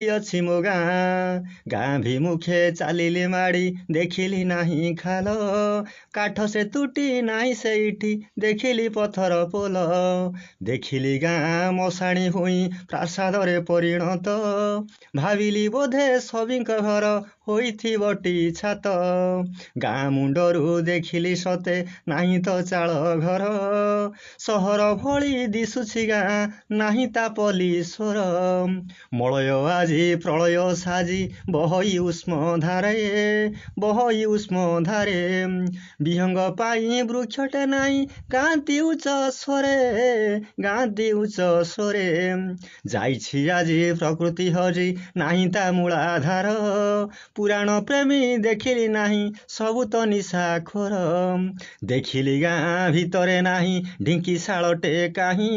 ଅଛି ମୋ ଗାଁ ଗାଁ ଭିମୁଖେ ଚାଲିଲି ମାଡ଼ି ଦେଖିଲି ନାହିଁ ଖାଲ କାଠ ସେ ତୁଟି ନାହିଁ ସେଇଠି ଦେଖିଲି ପଥର ପୋଲ ଦେଖିଲି ଗାଁ ମଶାଣି ହୋଇ ପ୍ରାସାଦରେ ପରିଣତ ଭାବିଲି ବୋଧେ ସଭିଙ୍କ ଘର ହୋଇଥିବଟି ଛାତ ଗାଁ ମୁଣ୍ଡରୁ ଦେଖିଲି ସତେ ନାହିଁ ତ ଚାଳ ଘର ସହର ଭଳି ଦିଶୁଛି ଗାଁ ନାହିଁ ତା ପଲିଶ୍ୱର ମଳୟ ଆଜି ପ୍ରଳୟ ସାଜି ବହଇ ଉଷ୍ମ ଧାରେ ବିହଙ୍ଗ ପାଇଁ ବୃକ୍ଷଟେ ନାହିଁ ଗାନ୍ତି ଉଚ୍ଚ ସ୍ୱରେ ଯାଇଛି ଆଜି ପ୍ରକୃତି ହଜି ନାହିଁ ତା ମୂଳାଧାର ପୁରାଣ ପ୍ରେମୀ ଦେଖିଲି ନାହିଁ ସବୁ ତ ନିଶାଖୋର ଦେଖିଲି ଗାଁ ଭିତରେ ନାହିଁ ଢିଙ୍କି ଶାଳଟେ କାହିଁ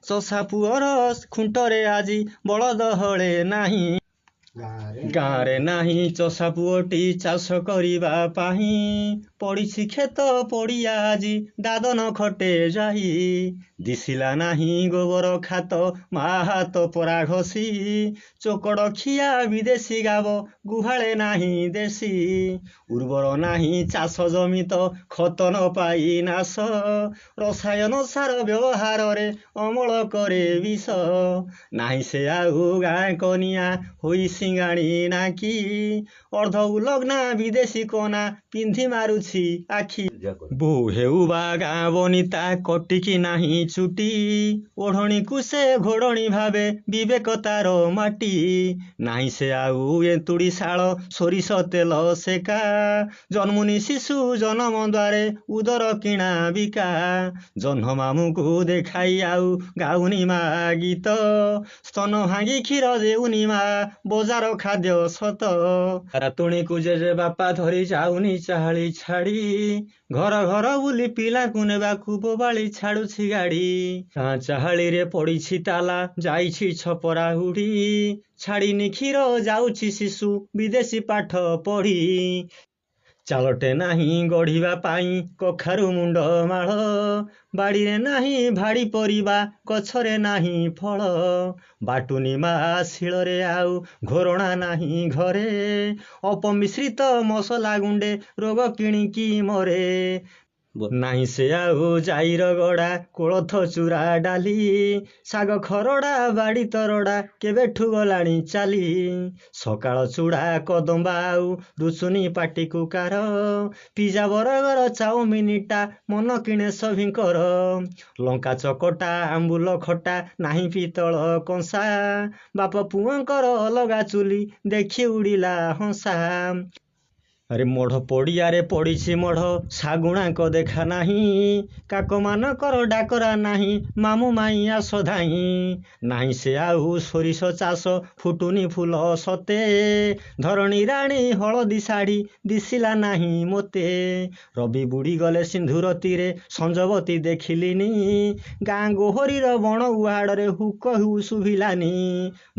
ଚଷା ପୁଅର ଖୁଣ୍ଟରେ ଆଜି ବଳଦ ହଳେ ନାହିଁ ଗାଁରେ ନାହିଁ ଚଷା ପୁଅଟି ଚାଷ କରିବା ପାଇଁ ପଡ଼ିଛି କ୍ଷେତ ପଡ଼ିଆ ଆଜି ଦାଦନ ଖଟେ ଯାଇ ଦିଶିଲା ନାହିଁ ଗୋବର ଖାତ ମା ହାତ ପରା ଘଷି ଚୋକଡ଼ ଖିଆ ବିଦେଶୀ ଗାବ ଗୁହାଳେ ନାହିଁ ଦେଶୀ ଉର୍ବର ନାହିଁ ଚାଷ ଜମି ତ ଖତ ନ ପାଇ ନାଶ ରସାୟନ ସାର ବ୍ୟବହାରରେ ଅମଳ କରେ ବିଷ ନାହିଁ ସେ ଆଉ ଗାଁ କନିଆ ହୋଇ ସିଙ୍ଗାଣି ନାକି ଅର୍ଦ୍ଧ ଉଲଗ୍ନା ବିଦେଶୀ କନା ପିନ୍ଧି ମାରୁଛି ଆଖି ବୋଉ ହେଉ ବା ଗାଁ ବନିତା କଟିକି ନାହିଁ ଚୁଟି ଓଢ଼ଣୀକୁ ସେ ଘୋଡ଼ଣୀ ଭାବେ ବିବେକ ତାର ମାଟି ନାହିଁ ସେ ଆଉ ଏନ୍ତୁଡ଼ି ଶାଳ ସୋରିଷ ତେଲ ସେକା ଜନ୍ମୁନି ଶିଶୁ ଜନମ ଦ୍ୱାରେ ଉଦର କିଣା ବିକା ଜହ୍ନ ମାମୁଁକୁ ଦେଖାଇ ଆଉ ଗାଉନି ମା ଗୀତ ସ୍ତନ ଭାଙ୍ଗି କ୍ଷୀର ଦେଉନି ମା ବଜାର ଖାଦ୍ୟ ସତ ରାତୁଣୀକୁ ଜେଜେ ବାପା ଧରି ଯାଉନି ଚାହାଳି ଛାଡ଼ି ଘର ଘର ବୁଲି ପିଲାକୁ ନେବାକୁ ବୋବାଳି ଛାଡୁଛି ଗାଡ଼ି ଗାଁ ଚାହାଳିରେ ପଡ଼ିଛି ତାଲା ଯାଇଛି ଛପରା ଉଡ଼ି ଛାଡ଼ିନି କ୍ଷୀର ଯାଉଛି ଶିଶୁ ବିଦେଶୀ ପାଠ ପଢ଼ି ଚାଲଟେ ନାହିଁ ଗଢ଼ିବା ପାଇଁ କଖାରୁ ମୁଣ୍ଡ ମାଳ ବାଡ଼ିରେ ନାହିଁ ଭାଡ଼ି ପରିବା ଗଛରେ ନାହିଁ ଫଳ ବାଟୁନି ମା ଶିଳରେ ଆଉ ଘୋରଣା ନାହିଁ ଘରେ ଅପମିଶ୍ରିତ ମସଲା ଗୁଣ୍ଡେ ରୋଗ କିଣିକି ମରେ ନାହିଁ ସେ ଆଉ ଜାଇର ଗଡ଼ା କୋଳଥ ଚୂରା ଡାଲି ଶାଗ ଖରଡ଼ା ବାଡ଼ି ତରଡ଼ା କେବେଠୁ ଗଲାଣି ଚାଲି ସକାଳ ଚୂଡ଼ା କଦମ୍ବା ଆଉ ରୁଚୁନି ପାଟିକୁ କାର ପିଜା ବରଗର ଚାଉମିନିଟା ମନ କିଣେ ସଭିଙ୍କର ଲଙ୍କା ଚକଟା ଆମ୍ବୁଲ ଖଟା ନାହିଁ ପିତଳ କଂସା ବାପ ପୁଅଙ୍କର ଅଲଗା ଚୁଲି ଦେଖି ଉଡ଼ିଲା ହଂସା ଆରେ ମଢ଼ ପଡ଼ିଆରେ ପଡ଼ିଛି ମଢ଼ ଶାଗୁଣାଙ୍କ ଦେଖା ନାହିଁ କାକମାନଙ୍କର ଡାକରା ନାହିଁ ମାମୁଁ ମାଇଁ ଆସ ଧାଇଁ ନାହିଁ ସେ ଆଉ ସୋରିଷ ଚାଷ ଫୁଟୁନି ଫୁଲ ସତେ ଧରଣୀ ରାଣୀ ହଳଦୀ ଶାଢ଼ୀ ଦିଶିଲା ନାହିଁ ମୋତେ ରବି ବୁଡ଼ି ଗଲେ ସିନ୍ଧୁର ତୀରେ ସଞ୍ଜବତୀ ଦେଖିଲିନି ଗାଁ ଗୋହରୀର ବଣ ଉହାଡ଼ରେ ହୁକ ହୁ ଶୁଭିଲାନି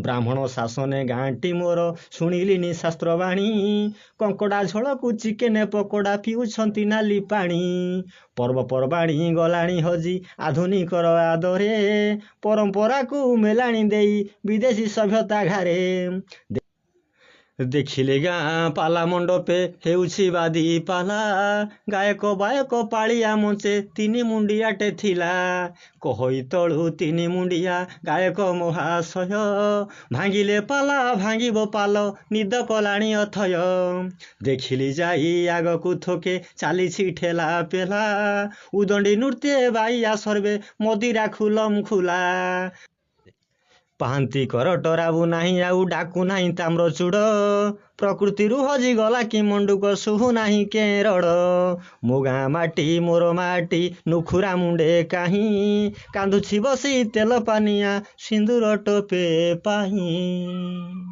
ବ୍ରାହ୍ମଣ ଶାସନେ ଗାଁଟି ମୋର ଶୁଣିଲିନି ଶାସ୍ତ୍ରବାଣୀ କଙ୍କଡ଼ା ଝୋଳକୁ ଚିକେନ ପକୋଡ଼ା ପିଉଛନ୍ତି ନାଲି ପାଣି ପର୍ବପର୍ବାଣୀ ଗଲାଣି ହଜି ଆଧୁନିକର ଆଦରେ ପରମ୍ପରାକୁ ମେଲାଣି ଦେଇ ବିଦେଶୀ ସଭ୍ୟତା ଘାରେ ଦେଖିଲେ ଗାଁ ପାଲା ମଣ୍ଡପେ ହେଉଛି ବାଦି ପାଲା ଗାୟକ ବାୟକ ପାଳିଆ ମଞ୍ଚେ ତିନି ମୁଣ୍ଡିଆଟେ ଥିଲା କହଇ ତଳୁ ତିନି ମୁଣ୍ଡିଆ ଗାୟକ ମହାଶୟ ଭାଙ୍ଗିଲେ ପାଲା ଭାଙ୍ଗିବ ପାଲ ନିଦ କଲାଣି ଅଥୟ ଦେଖିଲି ଯାଇ ଆଗକୁ ଥୋକେ ଚାଲିଛି ଠେଲା ପେଲା ଉଦଣ୍ଡି ନୃତ୍ୟ ବାଇଆ ସର୍ବେ ମଦିରା ଖୁଲମ ଖୁଲା ପାହାନ୍ତି କରଟରାବୁ ନାହିଁ ଆଉ ଡାକୁ ନାହିଁ ତାମ୍ର ଚୂଡ଼ ପ୍ରକୃତିରୁ ହଜିଗଲା କି ମଣ୍ଡୁକ ଶୁଭୁ ନାହିଁ କେରଡ଼ ମୋ ଗାଁ ମାଟି ମୋର ମାଟି ନୁଖୁରା ମୁଣ୍ଡେ କାହିଁ କାନ୍ଦୁଛି ବସି ତେଲ ପାନିଆ ସିନ୍ଦୁର ଟୋପେ ପାଇଁ।